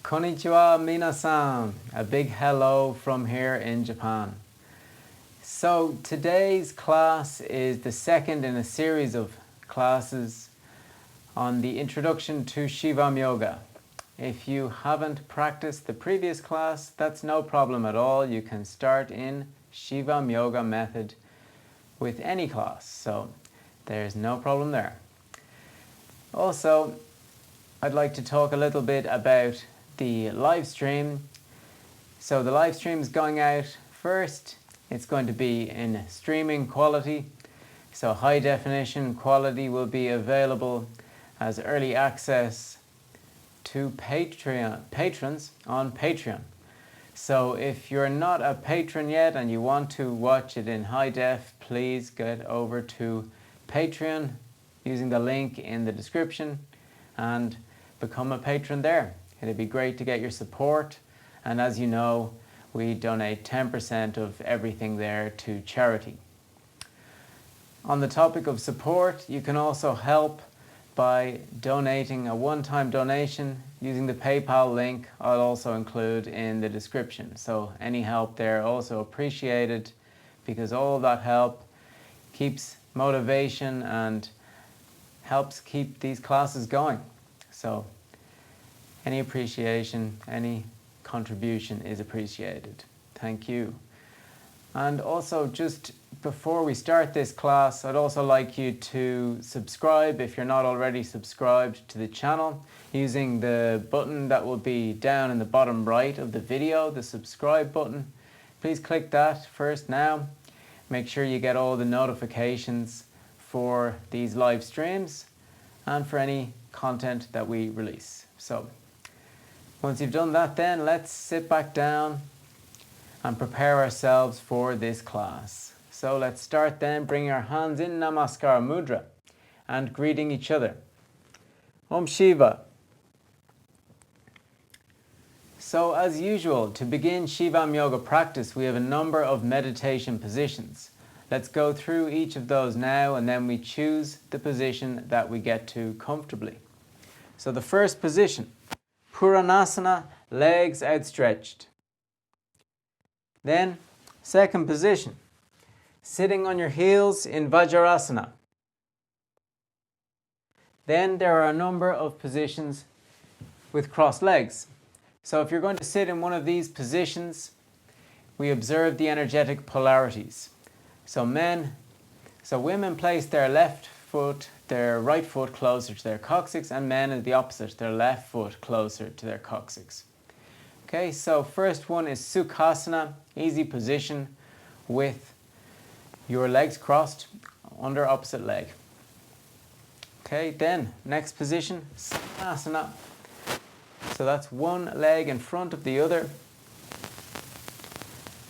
Konnichiwa minasan. A big hello from here in Japan. So today's class is the second in a series of classes on the introduction to Shivam Yoga. If you haven't practiced the previous class, that's no problem at all. You can start in Shivam Yoga method with any class, so there's no problem there. Also, I'd like to talk a little bit about the live stream. So the live stream is going out first. It's going to be in streaming quality. So high definition quality will be available as early access to patrons on Patreon. So if you're not a patron yet and you want to watch it in high def, please get over to Patreon using the link in the description and become a patron there. It'd be great to get your support, and as you know, we donate 10% of everything there to charity. On the topic of support, you can also help by donating a one-time donation using the PayPal link I'll also include in the description. So any help there also appreciated, because all that help keeps motivation and helps keep these classes going. So any appreciation, any contribution is appreciated. Thank you. And also, just before we start this class, I'd also like you to subscribe if you're not already subscribed to the channel using the button that will be down in the bottom right of the video, the subscribe button. Please click that first now. Make sure you get all the notifications for these live streams and for any content that we release. So once you've done that, then let's sit back down and prepare ourselves for this class. So let's start then, bringing our hands in Namaskar Mudra and greeting each other. Om Shiva. So as usual, to begin Shivam Yoga practice, we have a number of meditation positions. Let's go through each of those now, and then we choose the position that we get to comfortably. So the first position, Puranasana, legs outstretched. Then, second position, sitting on your heels in Vajrasana. Then there are a number of positions with crossed legs. So if you're going to sit in one of these positions, we observe the energetic polarities. So women place their their right foot closer to their coccyx, and men are the opposite, their left foot closer to their coccyx. Okay, so first one is Sukhasana, easy position with your legs crossed under opposite leg. Okay, then next position, Asana. So that's one leg in front of the other.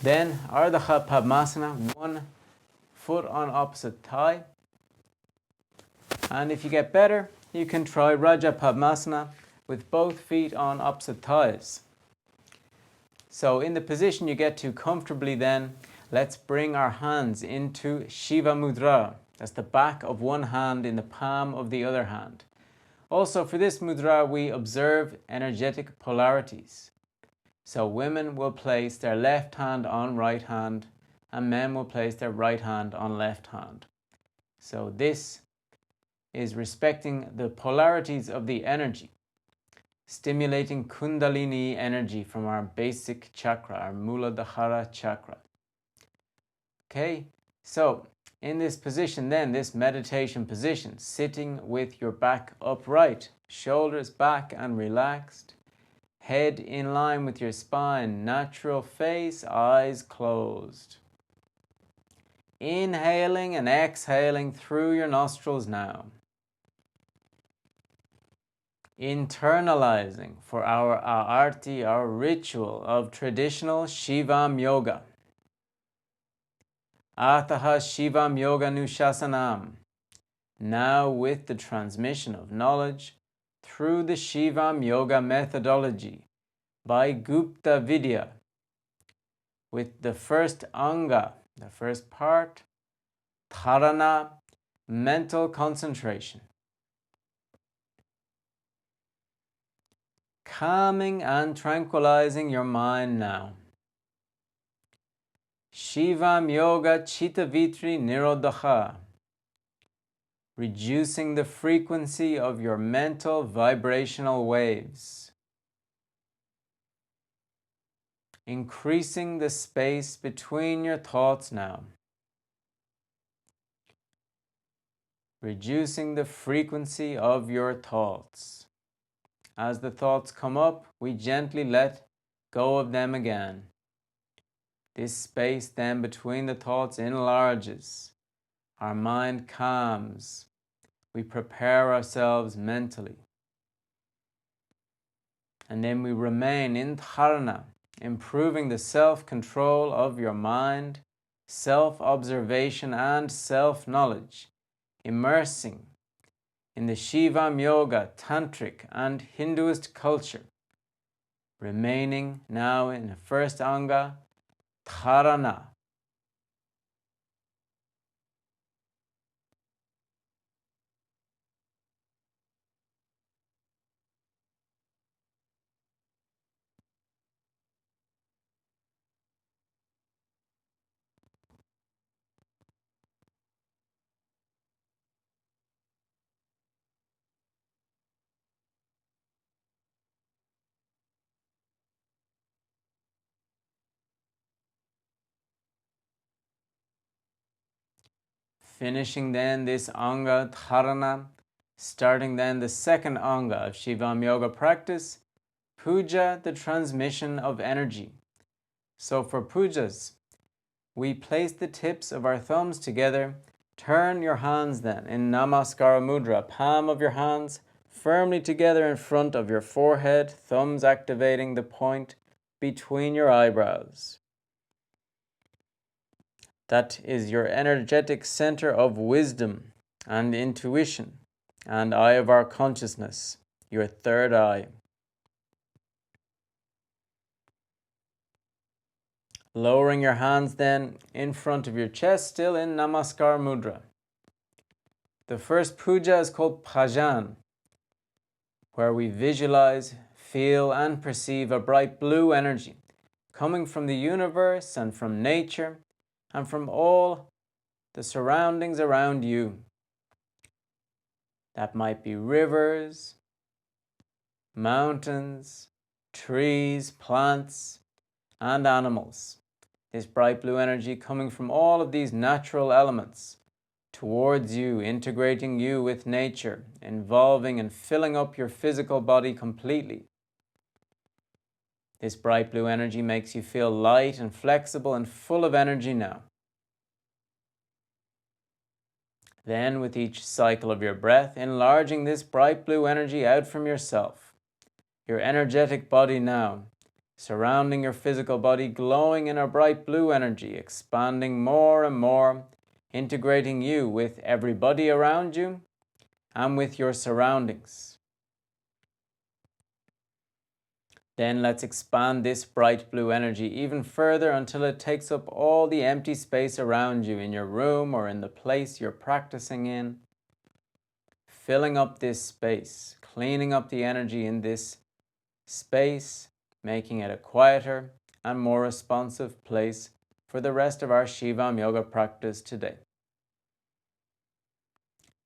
Then Ardha Padmasana, one foot on opposite thigh. And if you get better, you can try Raja Padmasana with both feet on opposite thighs. So in the position you get to comfortably then, let's bring our hands into Shiva Mudra. That's the back of one hand in the palm of the other hand. Also for this mudra, we observe energetic polarities. So women will place their left hand on right hand, and men will place their right hand on left hand. So this is respecting the polarities of the energy, stimulating Kundalini energy from our basic chakra, our Muladhara chakra. Okay, so in this position then, this meditation position, sitting with your back upright, shoulders back and relaxed, head in line with your spine, natural face, eyes closed. Inhaling and exhaling through your nostrils now. Internalizing for our arti, our ritual of traditional Shivam Yoga. Ataha Shivam Yoga Nushasanam. Now with the transmission of knowledge through the Shivam Yoga methodology by Gupta Vidya, with the first anga, the first part, Dharana, mental concentration. calming and tranquilizing your mind now. Shivam Yoga Chittavitri Nirodha, reducing the frequency of your mental vibrational waves, increasing the space between your thoughts now, reducing the frequency of your thoughts. As the thoughts come up, we gently let go of them again. This space then between the thoughts enlarges. Our mind calms. We prepare ourselves mentally. And then we remain in Dharana, improving the self-control of your mind, self-observation and self-knowledge, immersing in the Shivam Yoga, Tantric and Hinduist culture, remaining now in the first anga, Dharana. Finishing then this anga, Dharana, starting then the second anga of Shivam Yoga practice, puja, the transmission of energy. So for pujas, we place the tips of our thumbs together. Turn your hands then in Namaskara Mudra, palm of your hands firmly together in front of your forehead, thumbs activating the point between your eyebrows. That is your energetic center of wisdom and intuition and eye of our consciousness, your third eye. Lowering your hands then in front of your chest, still in Namaskar Mudra. The first puja is called Bhajan, where we visualize, feel and perceive a bright blue energy coming from the universe and from nature and from all the surroundings around you. That might be rivers, mountains, trees, plants, and animals. This bright blue energy coming from all of these natural elements towards you, integrating you with nature, involving and filling up your physical body completely. This bright blue energy makes you feel light and flexible and full of energy now. Then, with each cycle of your breath, enlarging this bright blue energy out from yourself, your energetic body now, surrounding your physical body, glowing in a bright blue energy, expanding more and more, integrating you with everybody around you and with your surroundings. Then let's expand this bright blue energy even further until it takes up all the empty space around you in your room or in the place you're practicing in, filling up this space, cleaning up the energy in this space, making it a quieter and more responsive place for the rest of our Shivam Yoga practice today.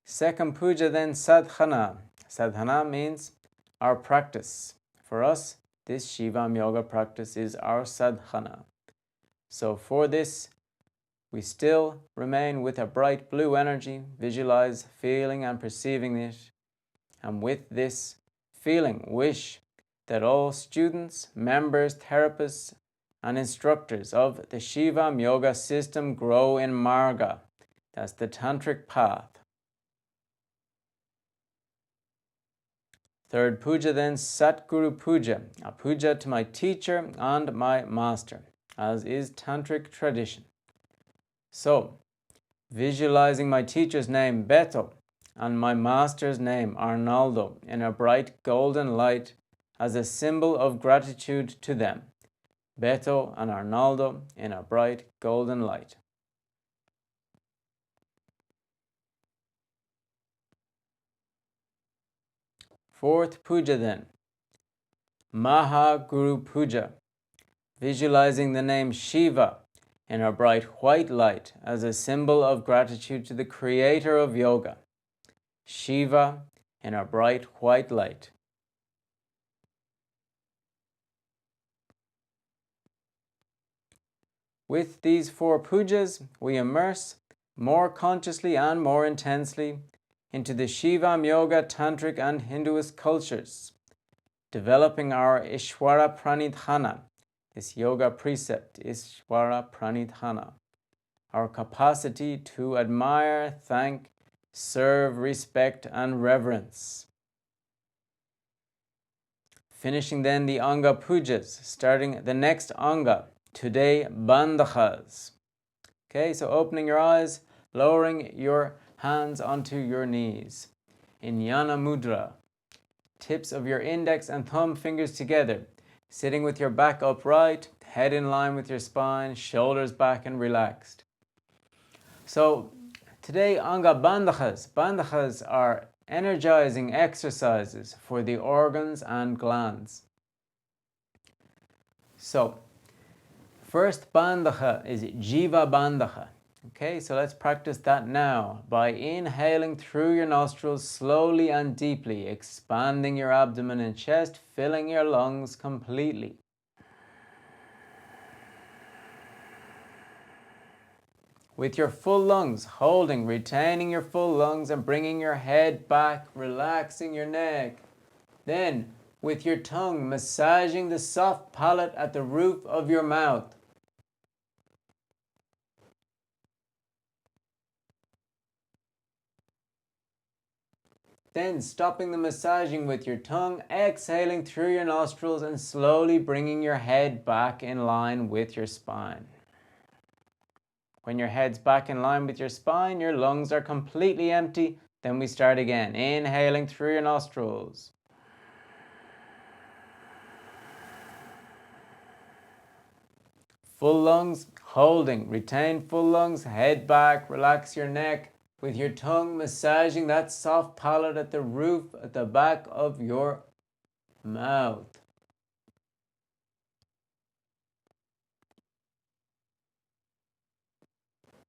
Second puja then, Sadhana. Sadhana means our practice. For us, this Shivam Yoga practice is our sadhana. So for this, we still remain with a bright blue energy, visualize, feeling and perceiving it. And with this feeling, wish that all students, members, therapists, and instructors of the Shivam Yoga system grow in Marga. That's the tantric path. Third puja then, Satguru Puja, a puja to my teacher and my master, as is tantric tradition. So, visualizing my teacher's name, Beto, and my master's name, Arnaldo, in a bright golden light as a symbol of gratitude to them. Beto and Arnaldo in a bright golden light. Fourth puja then, Maha Guru Puja, visualizing the name Shiva in our bright white light as a symbol of gratitude to the creator of yoga. Shiva in our bright white light. With these 4 pujas, we immerse more consciously and more intensely into the Shivam Yoga, Tantric and Hinduist cultures, developing our Ishvara Pranidhana, this yoga precept, Ishvara Pranidhana, our capacity to admire, thank, serve, respect and reverence. Finishing then the Anga pujas, starting the next Anga, today Bandhas. Okay, so opening your eyes, lowering your hands onto your knees. In Dhyana mudra, tips of your index and thumb fingers together, sitting with your back upright, head in line with your spine, shoulders back and relaxed. So today Anga Bandhas. Bandhas are energizing exercises for the organs and glands. So first bandha is Jiva Bandha. Okay, so let's practice that now by inhaling through your nostrils slowly and deeply, expanding your abdomen and chest, filling your lungs completely. With your full lungs, holding, retaining your full lungs and bringing your head back, relaxing your neck. Then, with your tongue, massaging the soft palate at the roof of your mouth. Then, stopping the massaging with your tongue, exhaling through your nostrils and slowly bringing your head back in line with your spine. When your head's back in line with your spine, your lungs are completely empty. Then we start again, inhaling through your nostrils. Full lungs, holding, retain full lungs, head back, relax your neck. With your tongue massaging that soft palate at the roof at the back of your mouth.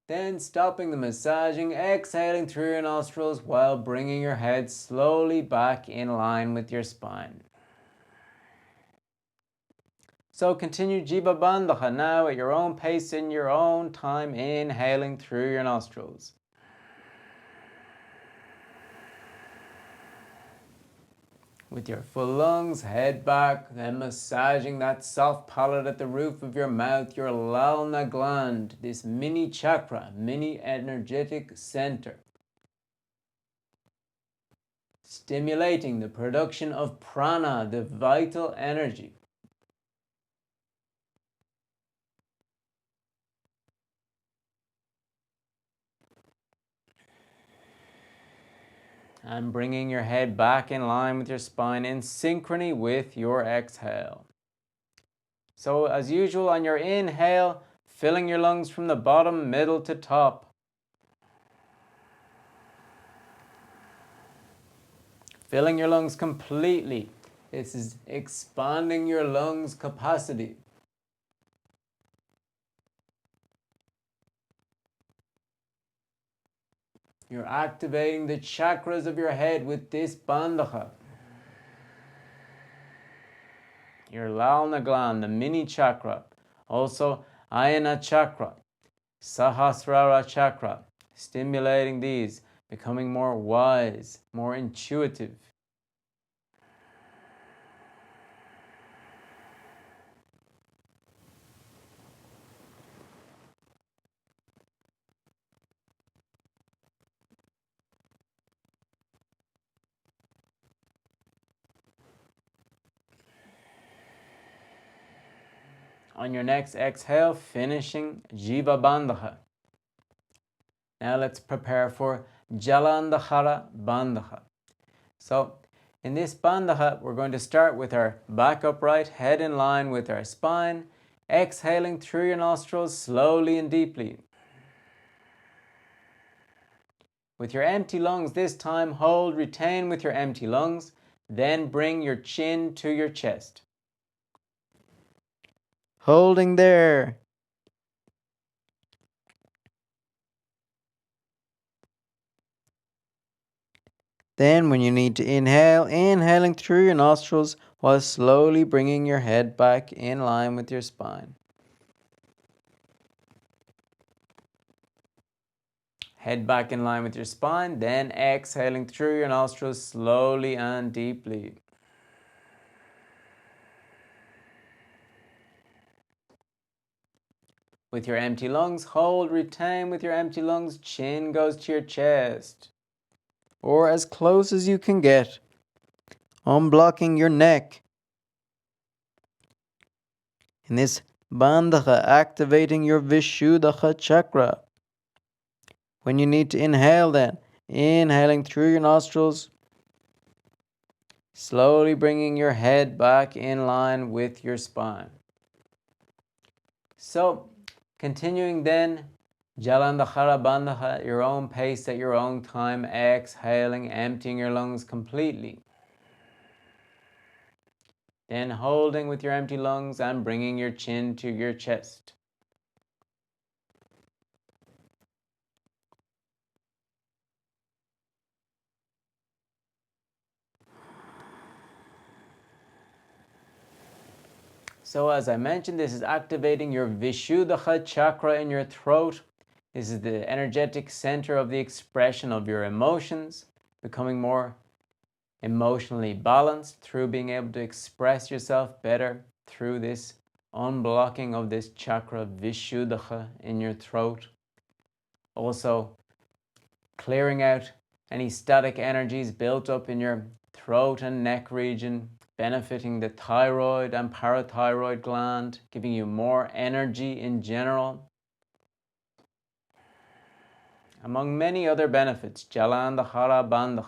Then stopping the massaging, exhaling through your nostrils while bringing your head slowly back in line with your spine. So continue Jiva Bandha now at your own pace in your own time, inhaling through your nostrils. With your full lungs, head back, then massaging that soft palate at the roof of your mouth, your lalna gland, this mini chakra, mini energetic center. Stimulating the production of prana, the vital energy. And bringing your head back in line with your spine in synchrony with your exhale. So as usual, on your inhale, filling your lungs from the bottom, middle to top. Filling your lungs completely. This is expanding your lungs capacity. You're activating the chakras of your head with this bandha. Your lalna gland, the mini chakra. Also ayana chakra, sahasrara chakra. Stimulating these, becoming more wise, more intuitive. On your next exhale, finishing Jiva Bandha. Now let's prepare for Jalandhara Bandha. So in this Bandha, we're going to start with our back upright, head in line with our spine, exhaling through your nostrils slowly and deeply. With your empty lungs this time, hold, retain with your empty lungs, then bring your chin to your chest. Holding there. Then when you need to inhale, inhaling through your nostrils while slowly bringing your head back in line with your spine. Head back in line with your spine, then exhaling through your nostrils slowly and deeply. With your empty lungs, hold, retain with your empty lungs, chin goes to your chest. Or as close as you can get, unblocking your neck. In this Bandha, activating your Vishuddha chakra. When you need to inhale then, inhaling through your nostrils, slowly bringing your head back in line with your spine. So, continuing then, Jalandhara Bandha at your own pace, at your own time, exhaling, emptying your lungs completely. Then holding with your empty lungs and bringing your chin to your chest. So as I mentioned, this is activating your Vishuddha chakra in your throat. This is the energetic center of the expression of your emotions, becoming more emotionally balanced through being able to express yourself better through this unblocking of this chakra Vishuddha in your throat. Also clearing out any static energies built up in your throat and neck region, benefiting the thyroid and parathyroid gland, giving you more energy in general. Among many other benefits, Jalandhara Bandha.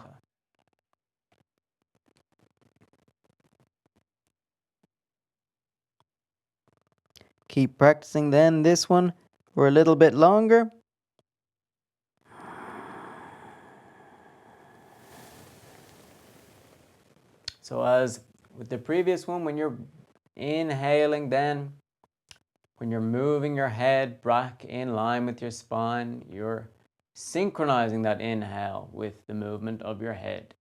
Keep practicing then this one for a little bit longer. So as with the previous one, when you're inhaling then, when you're moving your head back in line with your spine, you're synchronizing that inhale with the movement of your head.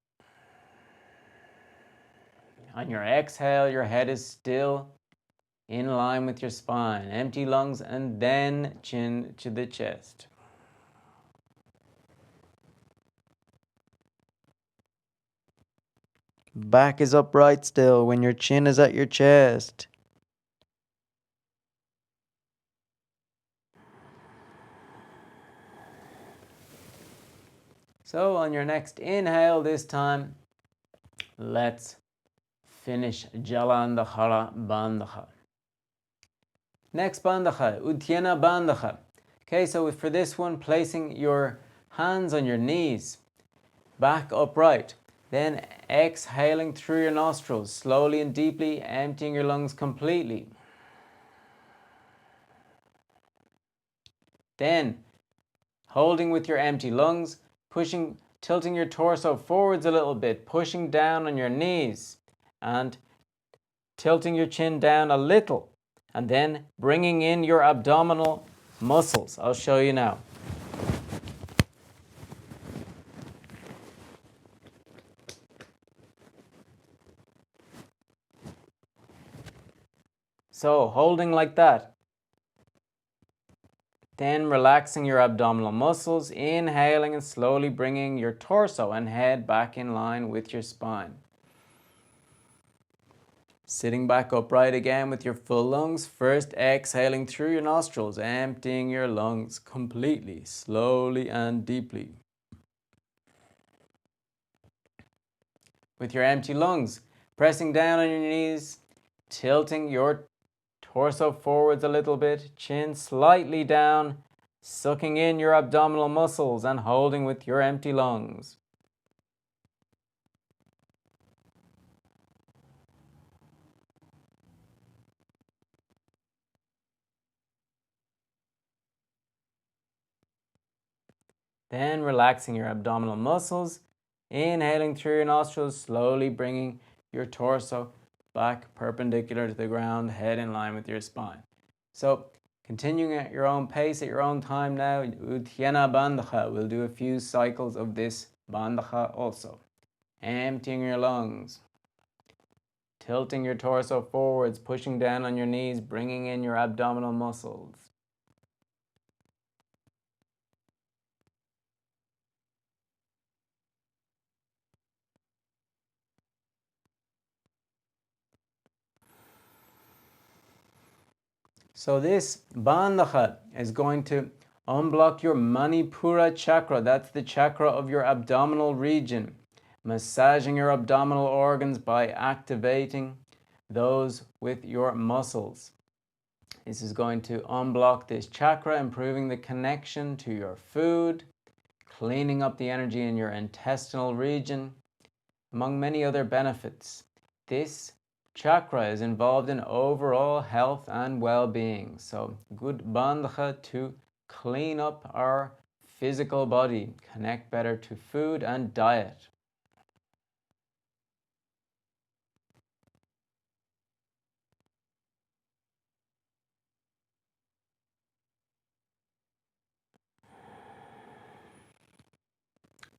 On your exhale, your head is still in line with your spine, empty lungs, and then chin to the chest. Back is upright still when your chin is at your chest. So on your next inhale this time, let's finish Jalandhara Bandha. Next Bandha, Uddiyana Bandha. Okay, so for this one, placing your hands on your knees, back upright. Then exhaling through your nostrils, slowly and deeply, emptying your lungs completely. Then, holding with your empty lungs, tilting your torso forwards a little bit, pushing down on your knees, and tilting your chin down a little, and then bringing in your abdominal muscles. I'll show you now. So, holding like that. Then relaxing your abdominal muscles, inhaling and slowly bringing your torso and head back in line with your spine. Sitting back upright again with your full lungs, first exhaling through your nostrils, emptying your lungs completely, slowly and deeply. With your empty lungs, pressing down on your knees, tilting your torso forwards a little bit, chin slightly down, sucking in your abdominal muscles and holding with your empty lungs. Then relaxing your abdominal muscles, inhaling through your nostrils, slowly bringing your torso back perpendicular to the ground, head in line with your spine. So continuing at your own pace, at your own time now, Dhyana Bandha. We'll do a few cycles of this Bandha also. Emptying your lungs, tilting your torso forwards, pushing down on your knees, bringing in your abdominal muscles. So this Bandha is going to unblock your Manipura chakra. That's the chakra of your abdominal region. Massaging your abdominal organs by activating those with your muscles. This is going to unblock this chakra, improving the connection to your food, cleaning up the energy in your intestinal region, among many other benefits. This chakra is involved in overall health and well-being. So good bandha to clean up our physical body, connect better to food and diet.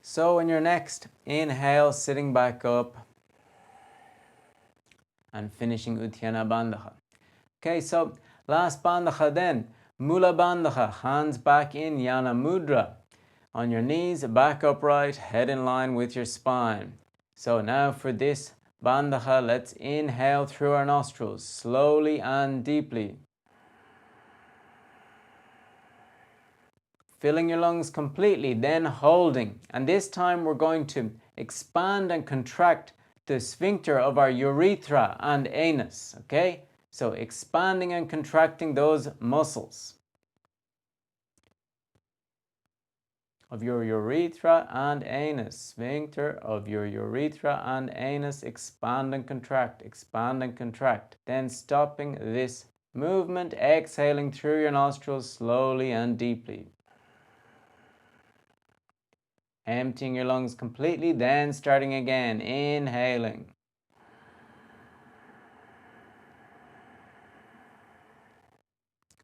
So in your next inhale, sitting back up and finishing Uddiyana Bandha. Okay, so last Bandha then, Mula Bandha, hands back in Yana Mudra. On your knees, back upright, head in line with your spine. So now for this Bandha, let's inhale through our nostrils, slowly and deeply. Filling your lungs completely, then holding. And this time we're going to expand and contract the sphincter of our urethra and anus, okay? So expanding and contracting those muscles of your urethra and anus. Sphincter of your urethra and anus, expand and contract, expand and contract. Then stopping this movement, exhaling through your nostrils slowly and deeply. Emptying your lungs completely, then starting again, inhaling.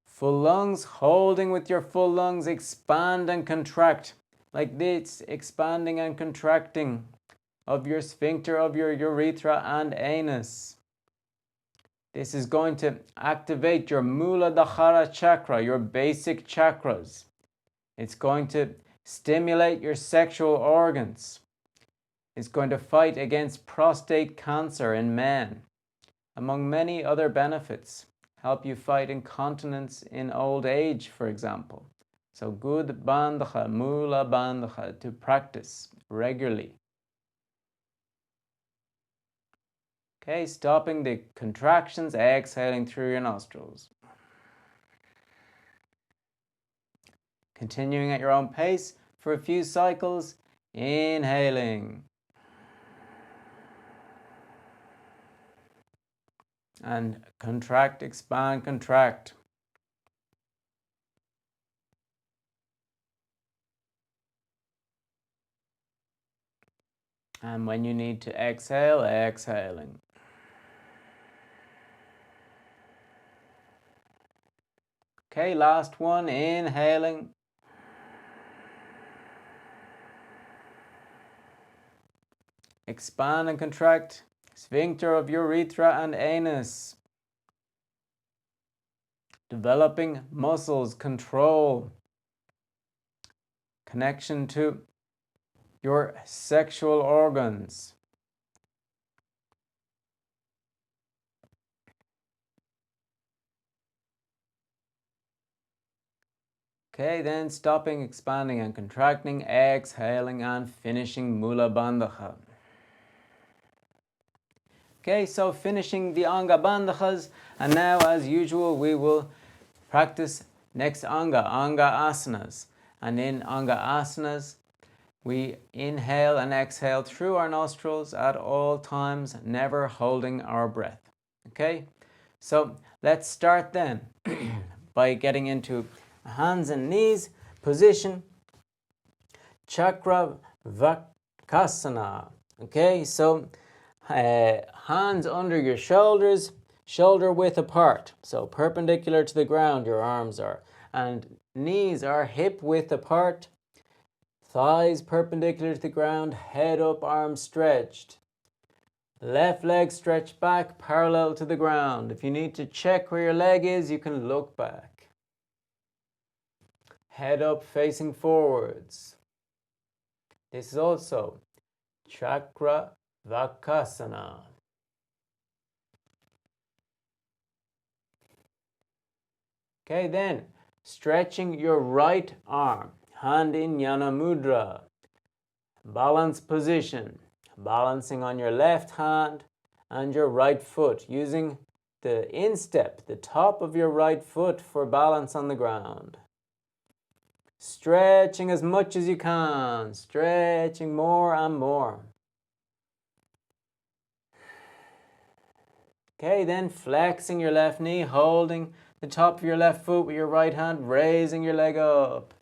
Full lungs, holding with your full lungs, expand and contract. Like this, expanding and contracting of your sphincter of your urethra and anus. This is going to activate your Muladhara chakra, your basic chakras. It's going to stimulate your sexual organs. It's going to fight against prostate cancer in men, among many other benefits. Help you fight incontinence in old age, for example. So good bandha, mula bandha, to practice regularly. Okay, stopping the contractions, exhaling through your nostrils. Continuing at your own pace for a few cycles, inhaling. And contract, expand, contract. And when you need to exhale, exhaling. Okay, last one, inhaling. Expand and contract, sphincter of urethra and anus. Developing muscles, control, connection to your sexual organs. Okay, then stopping, expanding and contracting, exhaling and finishing Mula Bandha. Okay, so finishing the Anga Bandhas, and now as usual we will practice next Anga Asanas. And in Anga Asanas, we inhale and exhale through our nostrils at all times, never holding our breath. Okay, so let's start then by getting into hands and knees position, Chakra Vakasana. Okay, so Hands under your shoulders, shoulder width apart. So perpendicular to the ground your arms are. And knees are hip width apart. Thighs perpendicular to the ground, head up, arms stretched. Left leg stretched back, parallel to the ground. If you need to check where your leg is, you can look back. Head up, facing forwards. This is also Chakra Vakasana. Okay, then stretching your right arm, hand in Jnana Mudra. Balance position, balancing on your left hand and your right foot, using the instep, the top of your right foot for balance on the ground. Stretching as much as you can, stretching more and more. Okay, then flexing your left knee, holding the top of your left foot with your right hand, raising your leg up.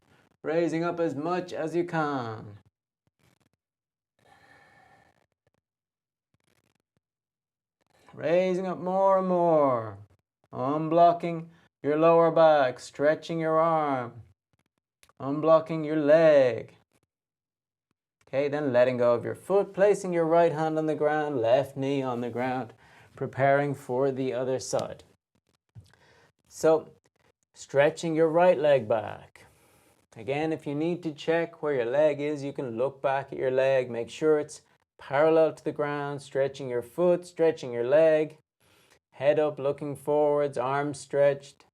Raising up as much as you can. Raising up more and more. Unblocking your lower back, stretching your arm. Unblocking your leg. Okay, then letting go of your foot, placing your right hand on the ground, left knee on the ground, preparing for the other side. So, stretching your right leg back. Again, if you need to check where your leg is, you can look back at your leg, make sure it's parallel to the ground, stretching your foot, stretching your leg, head up, looking forwards, arms stretched.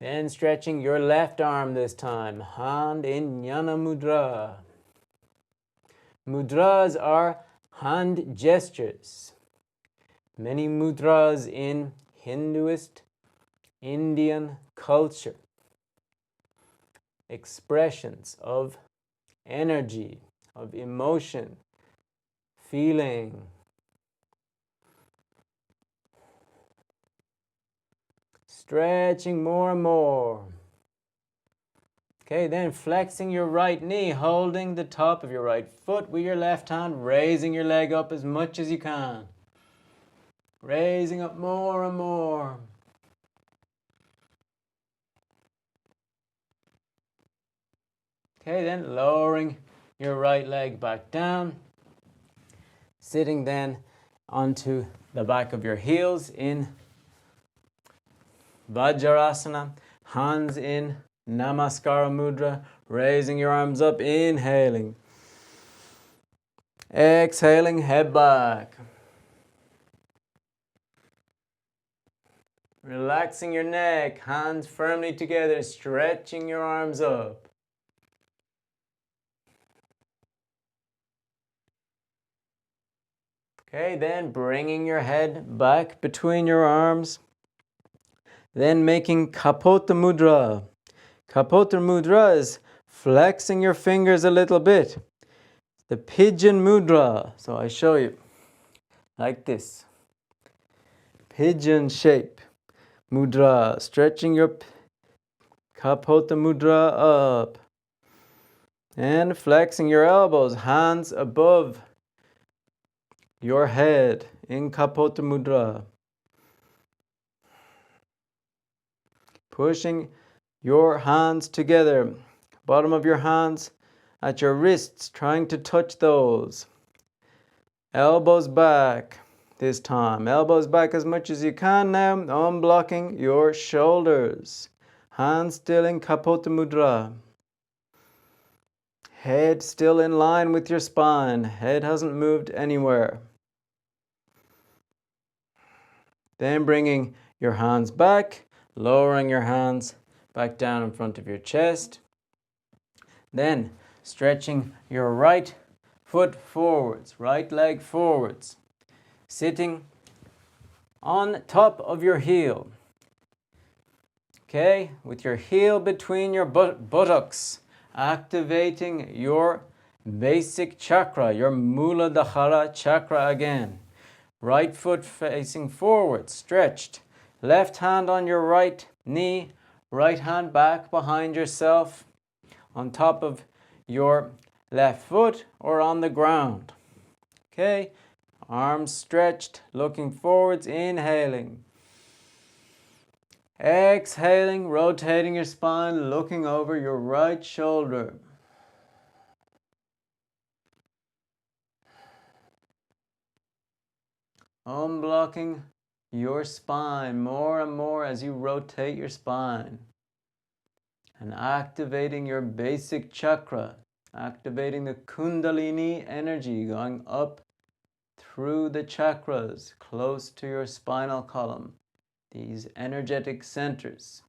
Then stretching your left arm this time, hand in Jnana Mudra. Mudras are hand gestures. Many mudras in Hinduist, Indian culture. Expressions of energy, of emotion, feeling. Stretching more and more. Okay, then flexing your right knee, holding the top of your right foot with your left hand, raising your leg up as much as you can. Raising up more and more. Okay, then lowering your right leg back down. Sitting then onto the back of your heels in Vajrasana, hands in Namaskara Mudra, raising your arms up, inhaling. Exhaling, head back. Relaxing your neck, hands firmly together, stretching your arms up. Okay, then bringing your head back between your arms. Then making Kapota Mudra. Kapota Mudra is flexing your fingers a little bit. The pigeon mudra. So I show you like this. Pigeon shape mudra. Stretching your Kapota Mudra up. And flexing your elbows, hands above your head in Kapota Mudra. Pushing your hands together, bottom of your hands at your wrists, trying to touch those. Elbows back this time. Elbows back as much as you can now, unblocking your shoulders. Hands still in Kapota Mudra. Head still in line with your spine. Head hasn't moved anywhere. Then bringing your hands back, lowering your hands back down in front of your chest. Then stretching your right foot forwards, right leg forwards. Sitting on top of your heel. Okay, with your heel between your buttocks, activating your basic chakra, your Muladhara chakra again. Right foot facing forward, stretched. Left hand on your right knee, right hand back behind yourself, on top of your left foot or on the ground. Okay, arms stretched, looking forwards, inhaling. Exhaling, rotating your spine, looking over your right shoulder. Unblocking your spine more and more as you rotate your spine. And activating your basic chakra, activating the Kundalini energy going up through the chakras close to your spinal column. These energetic centers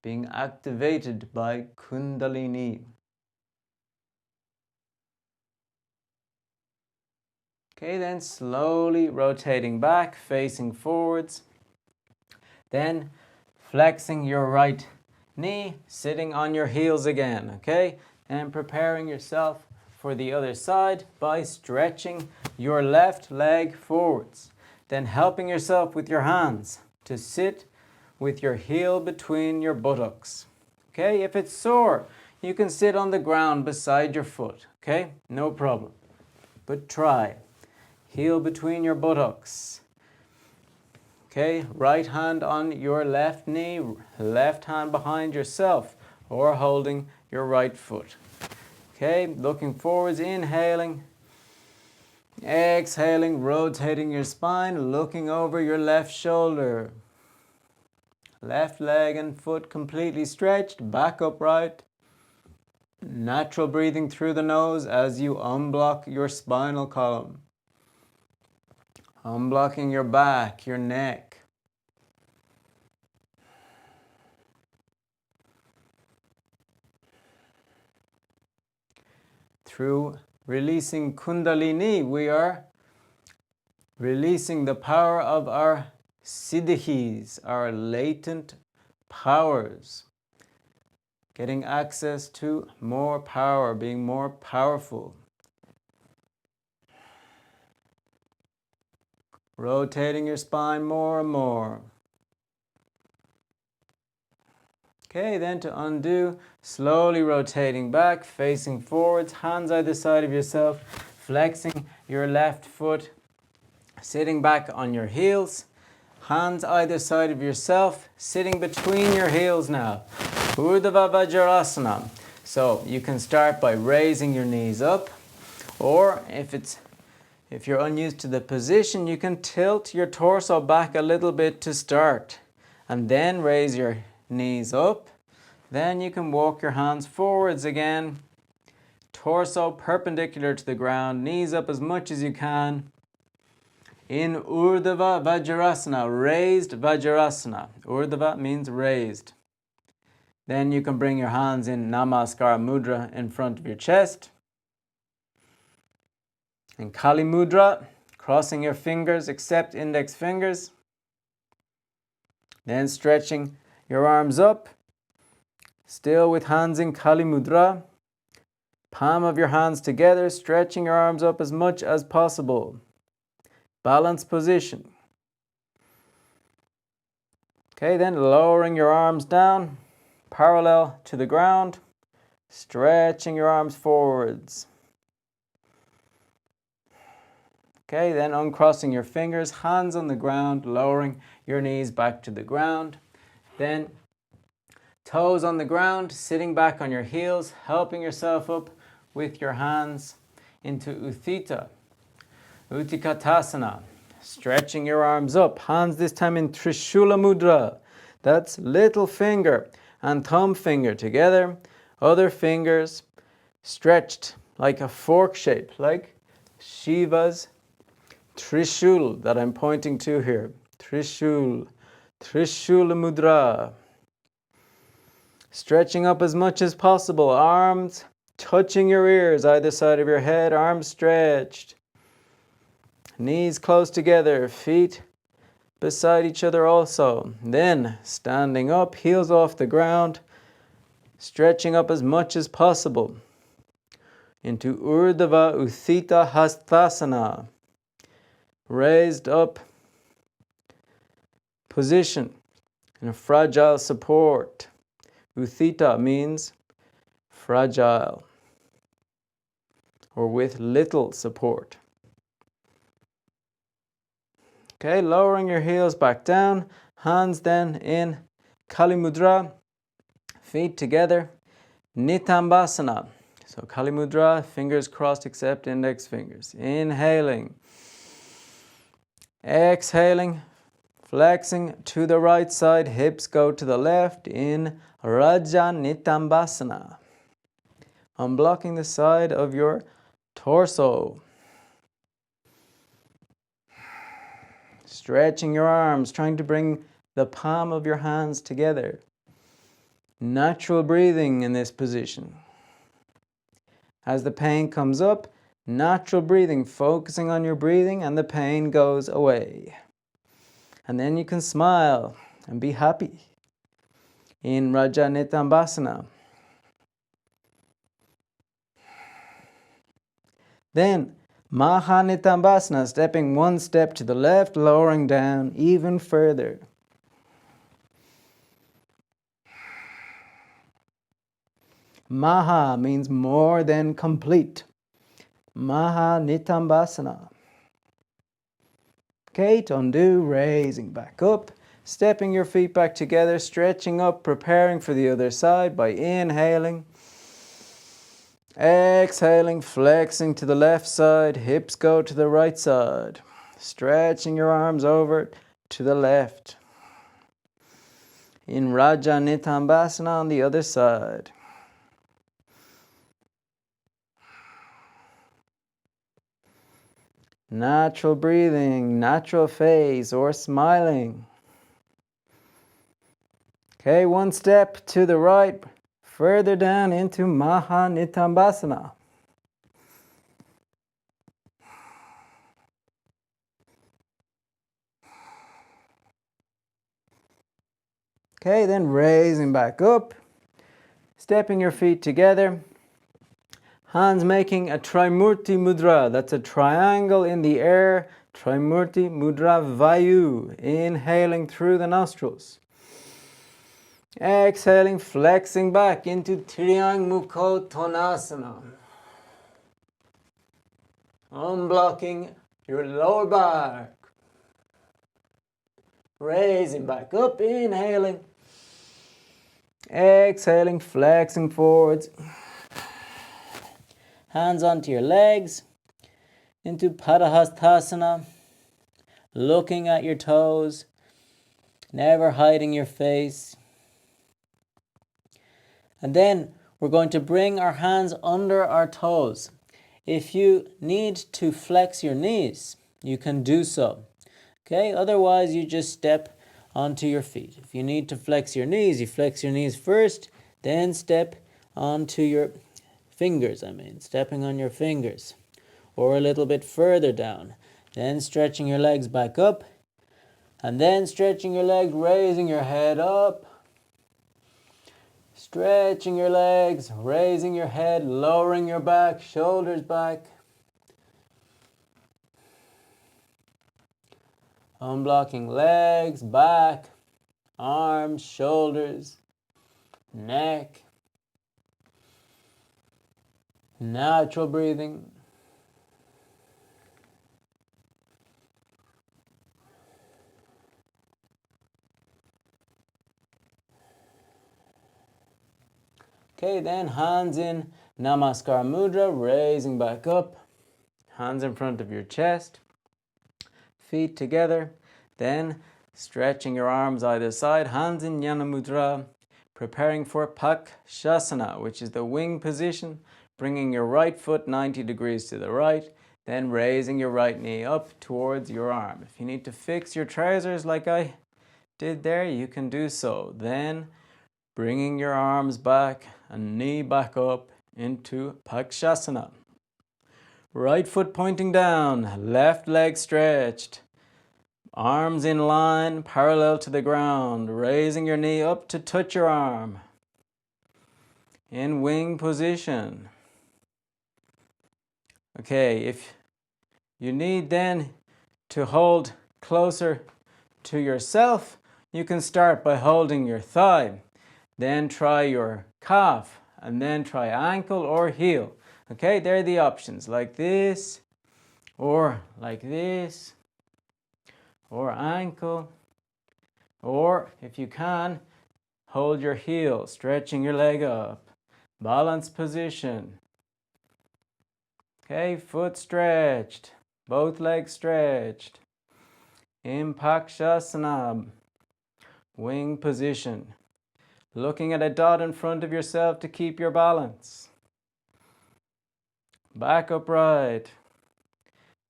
being activated by Kundalini. Okay, then slowly rotating back, facing forwards. Then flexing your right knee, sitting on your heels again, okay? And preparing yourself for the other side by stretching your left leg forwards. Then helping yourself with your hands to sit with your heel between your buttocks. Okay, if it's sore, you can sit on the ground beside your foot, okay? No problem. But try. Heel between your buttocks. Okay, right hand on your left knee, left hand behind yourself, or holding your right foot. Okay, looking forwards, inhaling. Exhaling, rotating your spine, looking over your left shoulder. Left leg and foot completely stretched, back upright. Natural breathing through the nose as you unblock your spinal column. Unblocking your back, your neck. Through releasing Kundalini, we are releasing the power of our siddhis, our latent powers. Getting access to more power, being more powerful. Rotating your spine more and more. Okay, then to undo, slowly rotating back, facing forwards, hands either side of yourself, flexing your left foot, sitting back on your heels, hands either side of yourself, sitting between your heels now. Urdhva Vajrasana. So you can start by raising your knees up, or if you're unused to the position, you can tilt your torso back a little bit to start, and then raise your knees up. Then you can walk your hands forwards again, torso perpendicular to the ground, knees up as much as you can. In Urdhva Vajrasana, raised Vajrasana. Urdhva means raised. Then you can bring your hands in Namaskara Mudra in front of your chest. In Kali Mudra, crossing your fingers except index fingers. Then stretching your arms up, still with hands in Kali Mudra. Palm of your hands together, stretching your arms up as much as possible. Balanced position. Okay, then lowering your arms down, parallel to the ground, stretching your arms forwards. Okay, then uncrossing your fingers, hands on the ground, lowering your knees back to the ground. Then toes on the ground, sitting back on your heels, helping yourself up with your hands into Utthita, Utthikatasana. Stretching your arms up, hands this time in Trishula Mudra. That's little finger and thumb finger together, other fingers stretched like a fork shape, like Shiva's Trishul that I'm pointing to here. Trishula Mudra. Stretching up as much as possible, arms touching your ears, either side of your head, arms stretched. Knees close together, feet beside each other also. Then standing up, heels off the ground, stretching up as much as possible into Urdhva Utthita Hastasana. Raised up position in a fragile support. Utthita means fragile or with little support. Okay, lowering your heels back down, hands then in Kali Mudra, feet together, Nitambasana. So Kali Mudra, fingers crossed except index fingers. Inhaling, exhaling, flexing to the right side, hips go to the left in Raja Nitambasana. Unblocking the side of your torso. Stretching your arms, trying to bring the palm of your hands together. Natural breathing in this position. As the pain comes up, natural breathing, focusing on your breathing, and the pain goes away. And then you can smile and be happy in Raja Nitambasana. Then Maha Nitambasana, stepping one step to the left, lowering down even further. Maha means more than complete. Maha Nitambasana. Okay, undo, raising back up, stepping your feet back together, stretching up, preparing for the other side by inhaling. Exhaling, flexing to the left side, hips go to the right side. Stretching your arms over to the left. In Raja Nitambasana on the other side. Natural breathing, natural face, or smiling. Okay, one step to the right, further down into Maha Nitambasana. Okay, then raising back up, stepping your feet together, hands making a Trimurti Mudra. That's a triangle in the air, Trimurti Mudra Vayu, inhaling through the nostrils. Exhaling, flexing back into Triangmukha Tonasana. Unblocking your lower back. Raising back up, inhaling. Exhaling, flexing forwards. Hands onto your legs. Into Padahastasana. Looking at your toes. Never hiding your face. And then we're going to bring our hands under our toes. If you need to flex your knees, you can do so. Okay, otherwise you just step onto your feet. If you need to flex your knees, you flex your knees first, then step onto your fingers, stepping on your fingers. Or a little bit further down. Then stretching your legs back up. And then stretching your legs, raising your head up. Stretching your legs, raising your head, lowering your back, shoulders back. Unblocking legs, back, arms, shoulders, neck. Natural breathing. Okay, then hands in Namaskar Mudra, raising back up. Hands in front of your chest. Feet together. Then stretching your arms either side. Hands in Jnana Mudra. Preparing for Pakshasana, which is the wing position. Bringing your right foot 90 degrees to the right. Then raising your right knee up towards your arm. If you need to fix your trousers like I did there, you can do so. Then bringing your arms back and knee back up into Pakshasana. Right foot pointing down, left leg stretched. Arms in line, parallel to the ground. Raising your knee up to touch your arm. In wing position. Okay, if you need then to hold closer to yourself, you can start by holding your thigh. Then try your calf, and then try ankle or heel. Okay, there are the options, like this, or like this, or ankle, or if you can, hold your heel, stretching your leg up. Balance position. Okay, foot stretched, both legs stretched. Impakshasana, wing position. Looking at a dot in front of yourself to keep your balance. Back upright.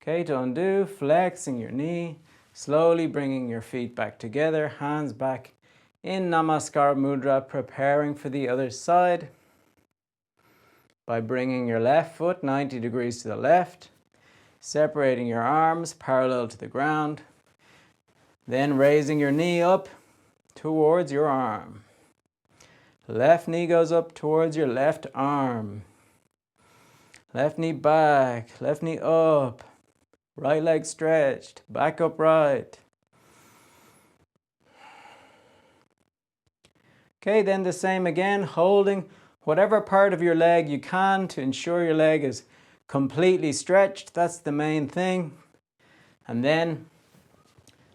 Okay, to undo, flexing your knee, slowly bringing your feet back together, hands back in Namaskar Mudra, preparing for the other side by bringing your left foot 90 degrees to the left, separating your arms parallel to the ground, then raising your knee up towards your arm. Left knee goes up towards your left arm. Left knee back, left knee up. Right leg stretched, back upright. Okay, then the same again, holding whatever part of your leg you can to ensure your leg is completely stretched. That's the main thing. And then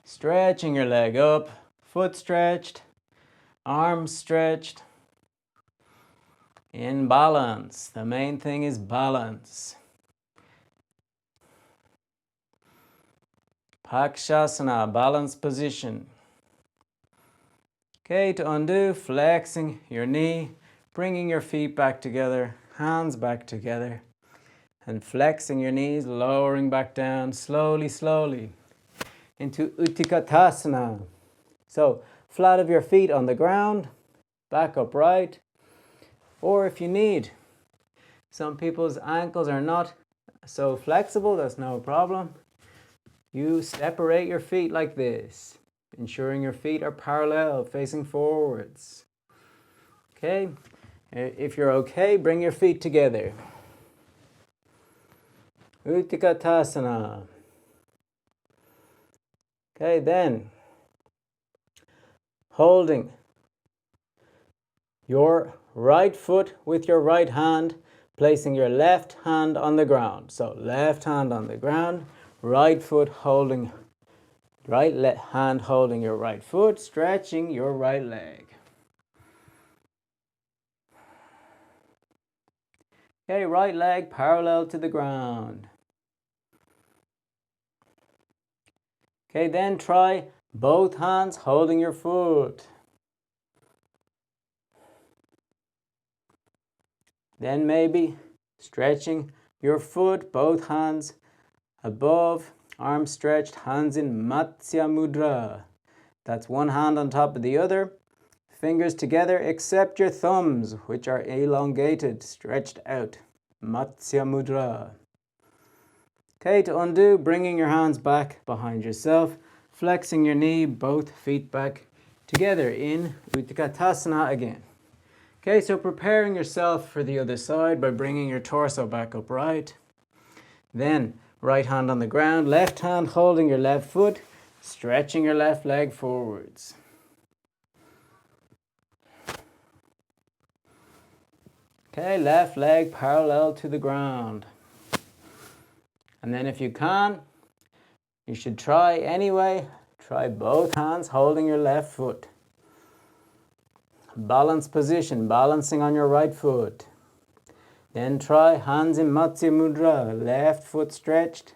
stretching your leg up, foot stretched, arms stretched. In balance. The main thing is balance. Pakshasana, balance position. Okay, to undo, flexing your knee, bringing your feet back together, hands back together, and flexing your knees, lowering back down slowly, slowly into Utkatasana. So, flat of your feet on the ground, back upright, or if you need, some people's ankles are not so flexible, that's no problem. You separate your feet like this, ensuring your feet are parallel, facing forwards. Okay? If you're okay, bring your feet together. Utkatasana. Okay, then, holding your right foot with your right hand, placing your left hand on the ground. So left hand on the ground, right foot holding, hand holding your right foot, stretching your right leg. Okay, right leg parallel to the ground. Okay, then try both hands holding your foot. Then maybe stretching your foot, both hands above, arms stretched, hands in Matsya Mudra. That's one hand on top of the other, fingers together except your thumbs, which are elongated, stretched out. Matsya Mudra. Okay, to undo, bringing your hands back behind yourself, flexing your knee, both feet back together in Utkatasana again. Okay, so preparing yourself for the other side by bringing your torso back upright. Then, right hand on the ground, left hand holding your left foot, stretching your left leg forwards. Okay, left leg parallel to the ground. And then if you can, you should try anyway, try both hands holding your left foot. Balance position, balancing on your right foot. Then try hands in Matsya Mudra, left foot stretched,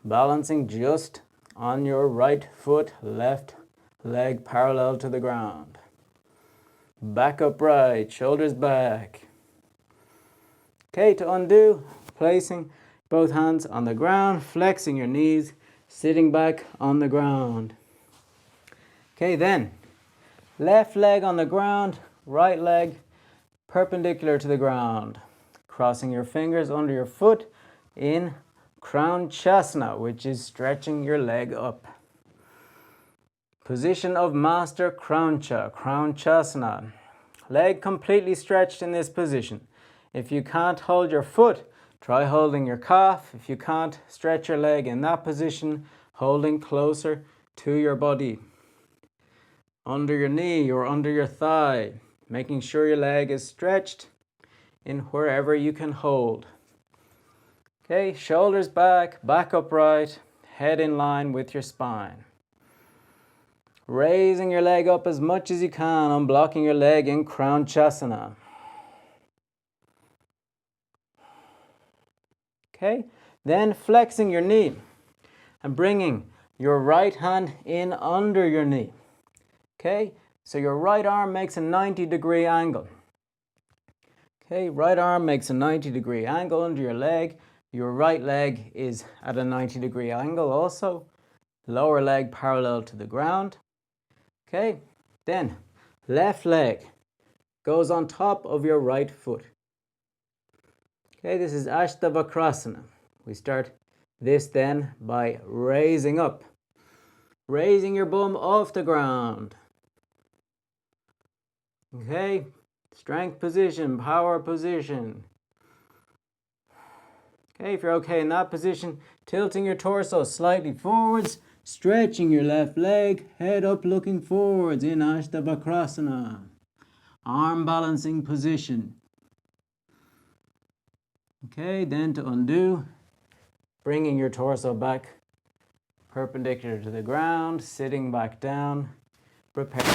balancing just on your right foot, left leg parallel to the ground. Back upright, shoulders back. Okay, to undo, placing both hands on the ground, flexing your knees, sitting back on the ground. Okay, then left leg on the ground, right leg perpendicular to the ground. Crossing your fingers under your foot in Kranchasana, which is stretching your leg up. Position of Master Kranchasana. Leg completely stretched in this position. If you can't hold your foot, try holding your calf. If you can't, stretch your leg in that position, holding closer to your body. Under your knee or under your thigh, making sure your leg is stretched in wherever you can hold. Okay, shoulders back, back upright, head in line with your spine. Raising your leg up as much as you can, unblocking your leg in Kranchasana. Okay, then flexing your knee and bringing your right hand in under your knee. Okay, so your right arm makes a 90-degree angle. Okay, right arm makes a 90-degree angle under your leg. Your right leg is at a 90-degree angle also. Lower leg parallel to the ground. Okay, then left leg goes on top of your right foot. Okay, this is Ashtavakrasana. We start this then by raising up. Raising your bum off the ground. Okay, strength position, power position. Okay, if you're okay in that position, tilting your torso slightly forwards, stretching your left leg, head up looking forwards in Ashtavakrasana. Arm balancing position. Okay, then to undo, bringing your torso back perpendicular to the ground, sitting back down, preparing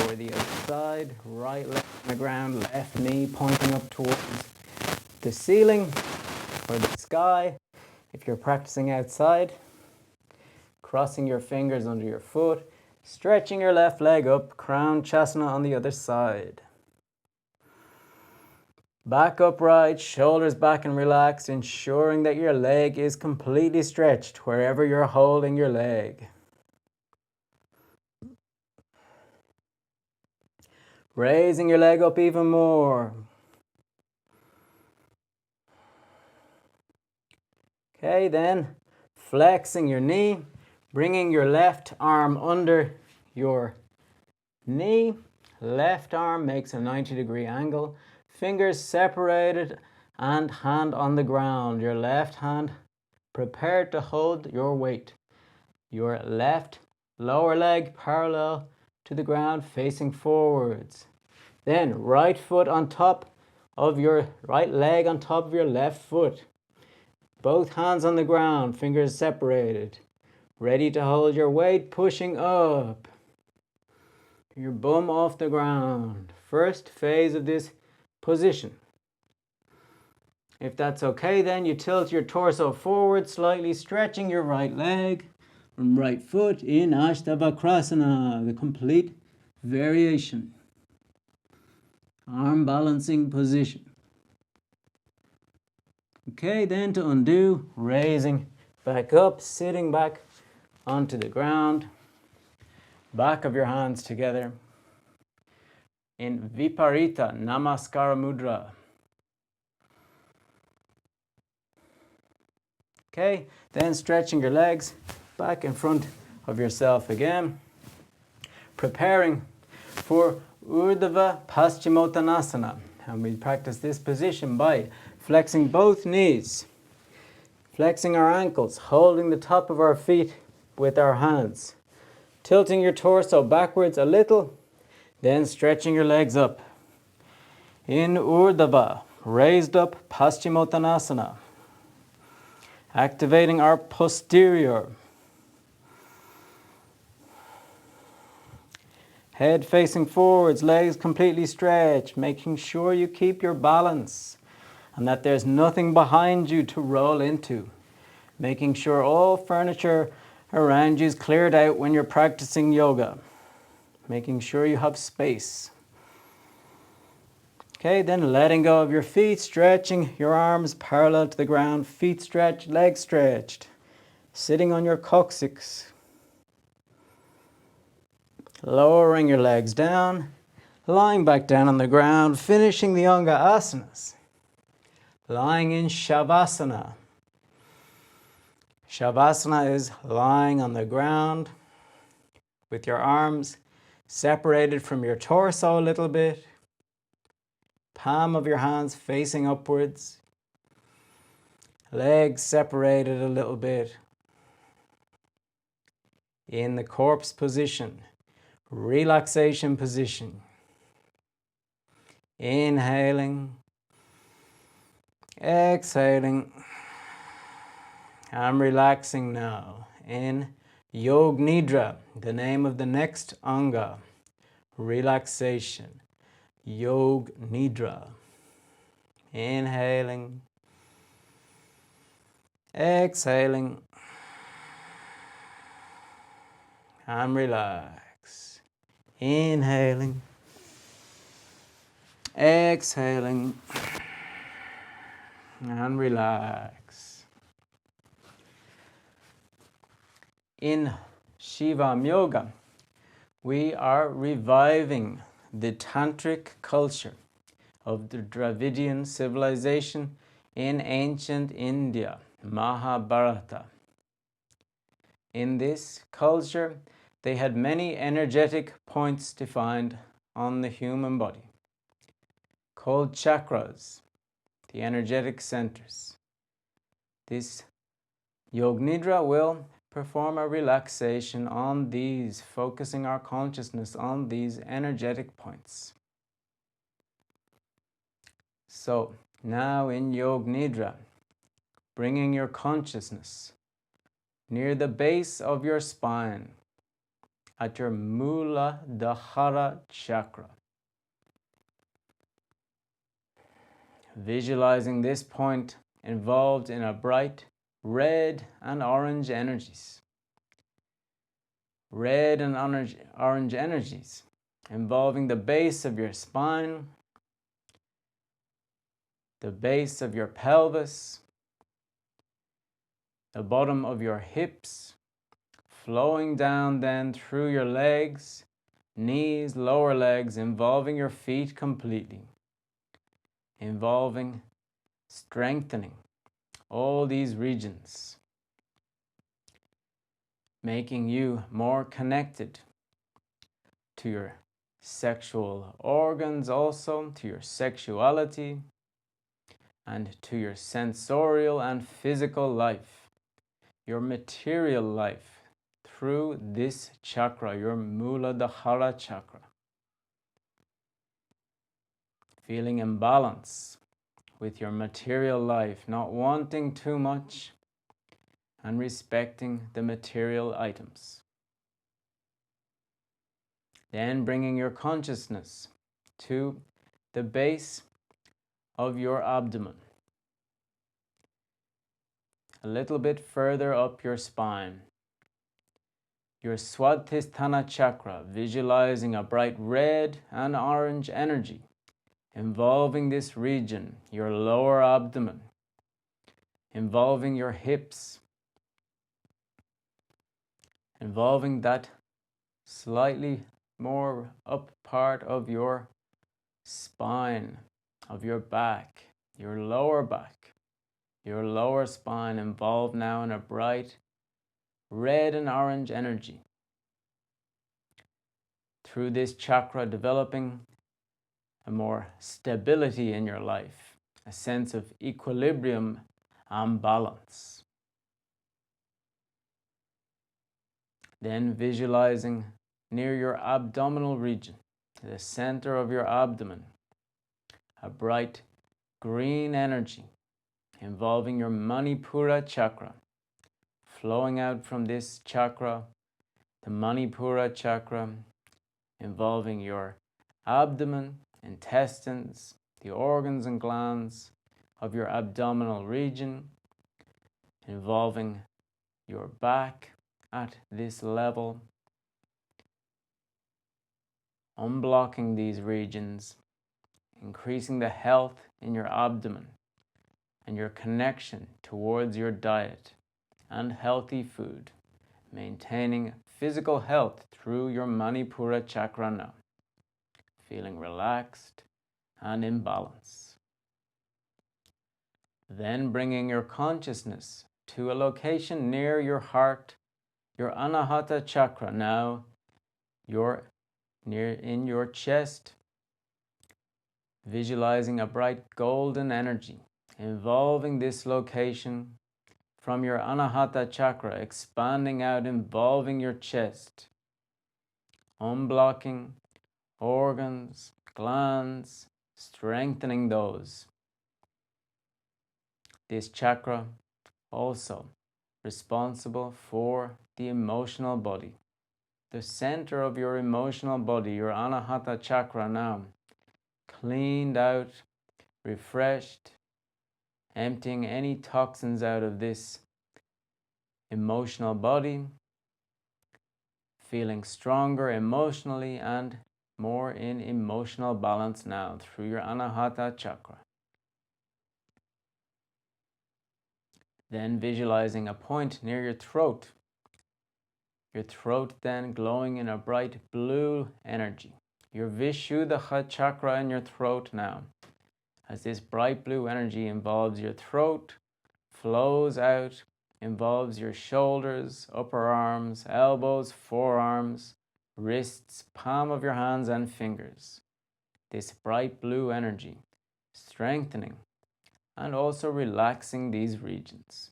for the other side. Right leg on the ground, left knee pointing up towards the ceiling or the sky. If you're practicing outside, crossing your fingers under your foot, stretching your left leg up, Kranchasana on the other side. Back upright, shoulders back and relaxed, ensuring that your leg is completely stretched wherever you're holding your leg. Raising your leg up even more. Okay, then flexing your knee, bringing your left arm under your knee. Left arm makes a 90-degree angle. Fingers separated and hand on the ground. Your left hand prepared to hold your weight. Your left lower leg parallel to the ground facing forwards. Then right foot on top of your right leg on top of your left foot. Both hands on the ground, fingers separated. Ready to hold your weight, pushing up. Your bum off the ground. First phase of this position. If that's okay, then you tilt your torso forward, slightly stretching your right leg from right foot in Ashtavakrasana, the complete variation. Arm balancing position. Okay, then to undo, raising back up, sitting back onto the ground, back of your hands together in Viparita Namaskara Mudra. Okay, then stretching your legs back in front of yourself again, preparing for Urdhva Paschimottanasana. And we practice this position by flexing both knees, flexing our ankles, holding the top of our feet with our hands, tilting your torso backwards a little, then stretching your legs up. In Urdhva, raised up Paschimottanasana, activating our posterior. Head facing forwards, legs completely stretched, making sure you keep your balance and that there's nothing behind you to roll into. Making sure all furniture around you is cleared out when you're practicing yoga. Making sure you have space. Okay, then letting go of your feet, stretching your arms parallel to the ground, feet stretched, legs stretched. Sitting on your coccyx. Lowering your legs down, lying back down on the ground, finishing the Anga asanas. Lying in Shavasana. Shavasana is lying on the ground with your arms separated from your torso a little bit. Palm of your hands facing upwards. Legs separated a little bit. In the corpse position, relaxation position. Inhaling, exhaling. I'm relaxing now. in Yoganidra, the name of the next anga, relaxation, Yoganidra. Inhaling, exhaling, and relax. Inhaling, exhaling, and relax. In Shivam Yoga, we are reviving the tantric culture of the Dravidian civilization in ancient India, Mahabharata. In this culture, they had many energetic points defined on the human body, called chakras, the energetic centers. This Yoganidra will perform a relaxation on these, focusing our consciousness on these energetic points. So, now in Yoganidra, bringing your consciousness near the base of your spine at your Muladhara chakra. Visualizing this point involved in a bright red and orange energies. Red and orange energies involving the base of your spine, the base of your pelvis, the bottom of your hips, flowing down then through your legs, knees, lower legs, involving your feet completely, involving strengthening all these regions, making you more connected to your sexual organs, also to your sexuality, and to your sensorial and physical life, your material life, through this chakra, your Muladhara chakra. Feeling in balance with your material life, not wanting too much, and respecting the material items. Then bringing your consciousness to the base of your abdomen, a little bit further up your spine. Your Swadhisthana chakra, visualizing a bright red and orange energy involving this region, your lower abdomen, involving your hips, involving that slightly more up part of your spine, of your back, your lower spine involved now in a bright red and orange energy. Through this chakra, developing a more stability in your life, a sense of equilibrium and balance. Then visualizing near your abdominal region, the center of your abdomen, a bright green energy involving your Manipura chakra, flowing out from this chakra, the Manipura chakra, involving your abdomen, intestines, the organs and glands of your abdominal region, involving your back at this level, unblocking these regions, increasing the health in your abdomen and your connection towards your diet and healthy food, maintaining physical health through your Manipura chakra now, feeling relaxed and in balance. Then bringing your consciousness to a location near your heart, your Anahata chakra now, near in your chest, visualizing a bright golden energy involving this location from your Anahata chakra, expanding out, involving your chest, unblocking organs, glands, strengthening those. This chakra also responsible for the emotional body. The center of your emotional body, your Anahata chakra now, cleaned out, refreshed, emptying any toxins out of this emotional body, feeling stronger emotionally and more in emotional balance now through your Anahata chakra. Then visualizing a point near your throat. Your throat then glowing in a bright blue energy. Your Vishuddha chakra in your throat now. As this bright blue energy involves your throat, flows out, involves your shoulders, upper arms, elbows, forearms, wrists, palm of your hands and fingers. This bright blue energy, strengthening and also relaxing these regions.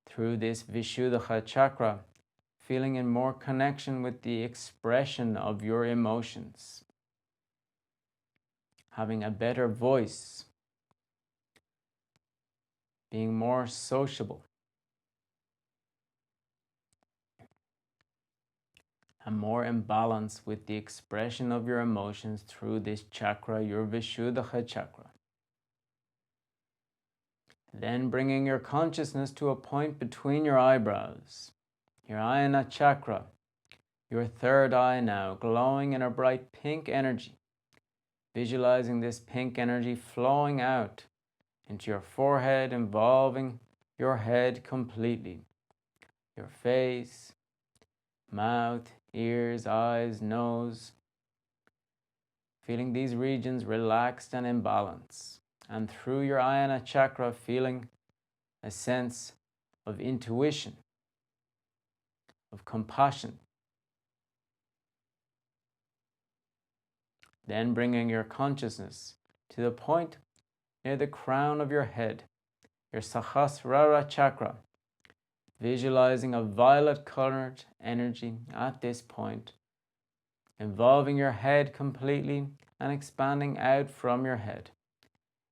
Through this Vishuddha chakra, feeling in more connection with the expression of your emotions. Having a better voice, being more sociable, and more in balance with the expression of your emotions through this chakra, your Vishuddha chakra. Then bringing your consciousness to a point between your eyebrows, your Ayana chakra, your third eye now, glowing in a bright pink energy. Visualizing this pink energy flowing out into your forehead, involving your head completely. Your face, mouth, ears, eyes, nose. Feeling these regions relaxed and in balance. And through your Ayana chakra, feeling a sense of intuition, of compassion. Then bringing your consciousness to the point near the crown of your head, your Sahasrara chakra, visualizing a violet colored energy at this point, involving your head completely and expanding out from your head,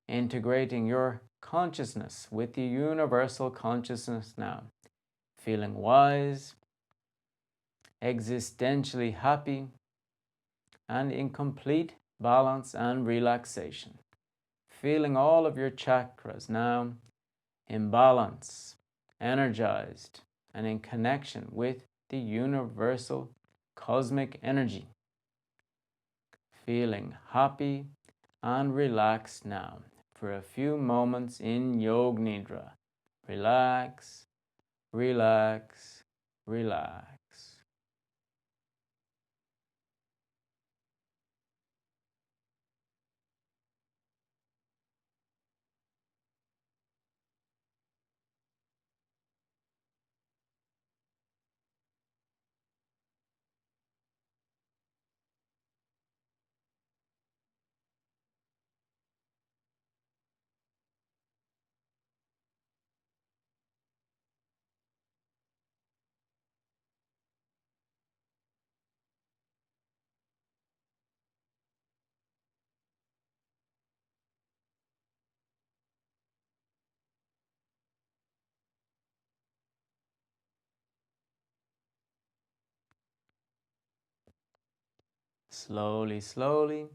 integrating your consciousness with the universal consciousness now, feeling wise, existentially happy, and in complete balance and relaxation. Feeling all of your chakras now in balance, energized, and in connection with the universal cosmic energy. Feeling happy and relaxed now for a few moments in Yoganidra. Relax, relax, relax. Slowly, slowly,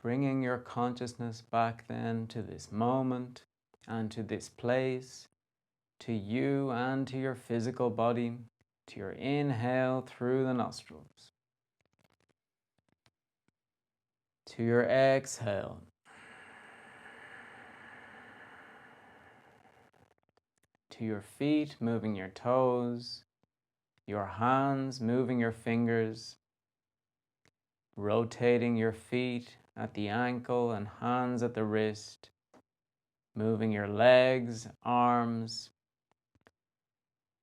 bringing your consciousness back then to this moment and to this place, to you and to your physical body, to your inhale through the nostrils, to your exhale, to your feet moving your toes, your hands moving your fingers, rotating your feet at the ankle and hands at the wrist, moving your legs, arms,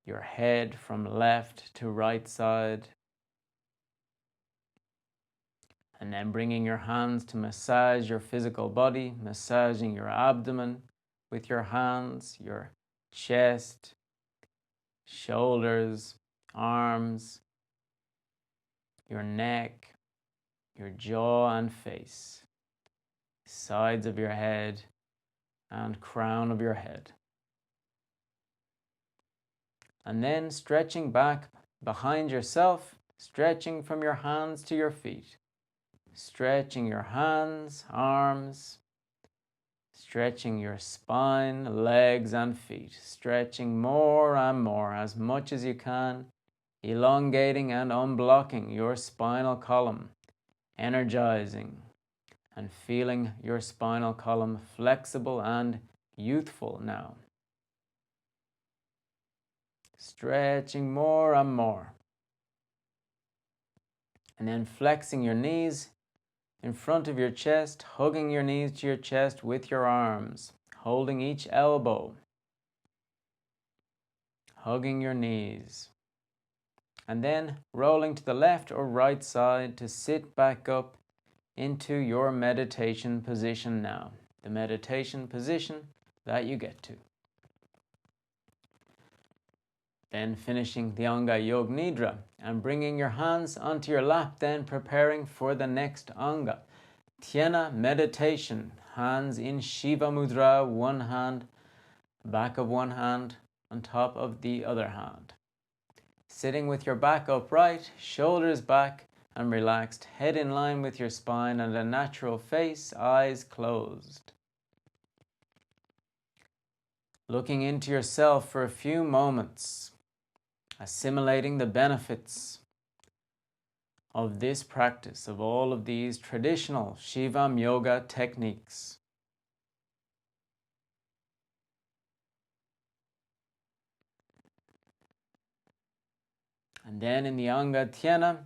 your head from left to right side, and then bringing your hands to massage your physical body, massaging your abdomen with your hands, your chest, shoulders, arms, your neck, your jaw and face, sides of your head and crown of your head. And then stretching back behind yourself, stretching from your hands to your feet. Stretching your hands, arms, stretching your spine, legs and feet. Stretching more and more, as much as you can, elongating and unblocking your spinal column, energizing and feeling your spinal column flexible and youthful now. Stretching more and more. And then flexing your knees in front of your chest, hugging your knees to your chest with your arms, holding each elbow, hugging your knees. And then rolling to the left or right side to sit back up into your meditation position now, the meditation position that you get to. Then finishing the Anga Yoganidra and bringing your hands onto your lap, then preparing for the next Anga. Dhyana meditation, hands in Shiva Mudra, one hand, back of one hand, on top of the other hand. Sitting with your back upright, shoulders back and relaxed, head in line with your spine and a natural face, eyes closed. Looking into yourself for a few moments, assimilating the benefits of this practice, of all of these traditional Shivam Yoga techniques. And then in the Anga Dhyana,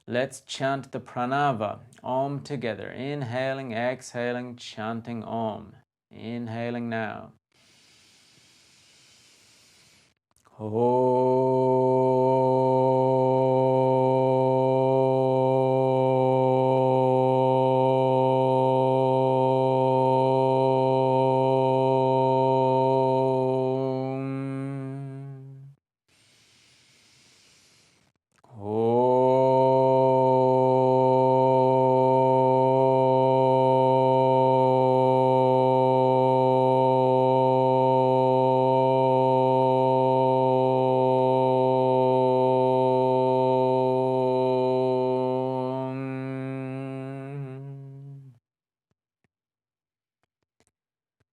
let's chant the pranava, Om together. Inhaling, exhaling, chanting Om. Inhaling now.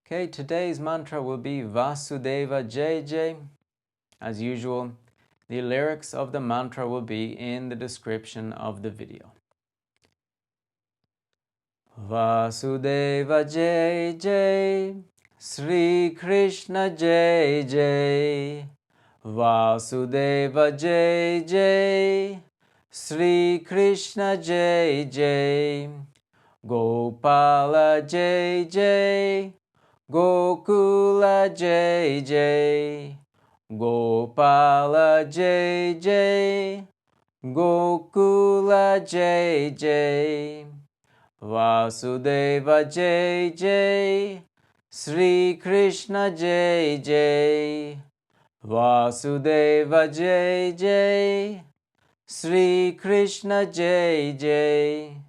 Okay, today's mantra will be Vasudeva Jai Jai. As usual, the lyrics of the mantra will be in the description of the video. Vasudeva Jai Jai, Shri Krishna Jai Jai. Vasudeva Jai Jai, Shri Krishna Jai Jai. Gopala Jai Jai, Gokula Jai Jai. Gopala Jai Jai, Gokula Jai Jai. Vasudeva Jai Jai, Shri Krishna Jai Jai. Vasudeva Jai Jai, Shri Krishna Jai Jai.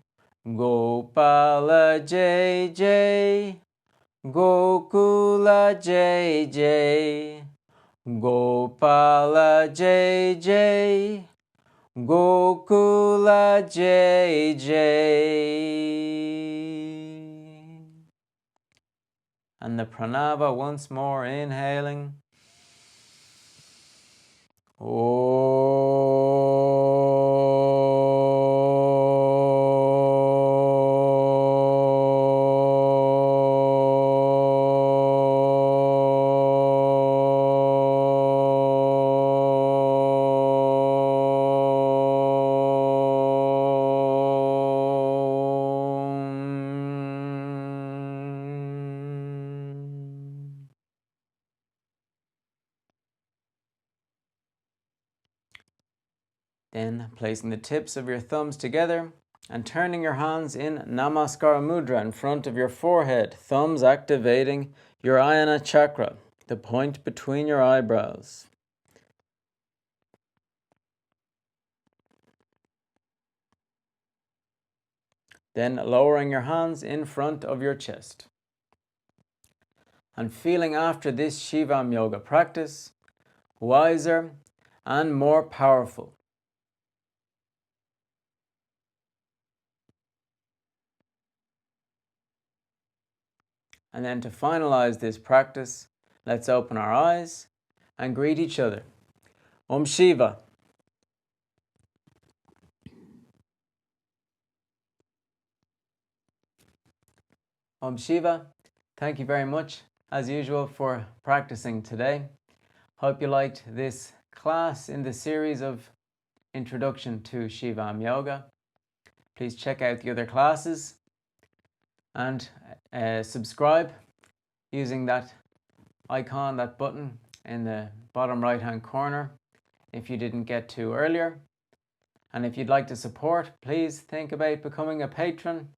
Gopala Jai Jai, Gokula Jai Jai. Gopala Jai Jai, Gokula Jai Jai. And the pranava once more, inhaling. Then placing the tips of your thumbs together and turning your hands in Namaskara Mudra in front of your forehead, thumbs activating your Ayana chakra, the point between your eyebrows. Then lowering your hands in front of your chest. And feeling after this Shivam Yoga practice, wiser and more powerful. And then to finalize this practice, let's open our eyes and greet each other. Om Shiva. Om Shiva. Thank you very much, as usual, for practicing today. Hope you liked this class in the series of Introduction to Shivam Yoga. Please check out the other classes and subscribe using that icon, that button in the bottom right hand corner if you didn't get to earlier. And if you'd like to support, please think about becoming a patron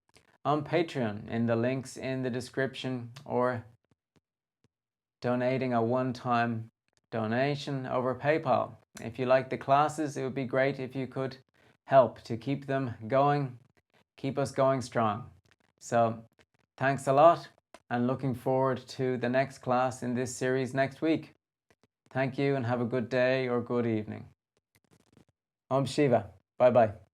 on Patreon in the links in the description, or donating a one-time donation over PayPal. If you like the classes, it would be great if you could help to keep them going, keep us going strong. So thanks a lot, and looking forward to the next class in this series next week. Thank you and have a good day or good evening. Om Shiva. Bye-bye.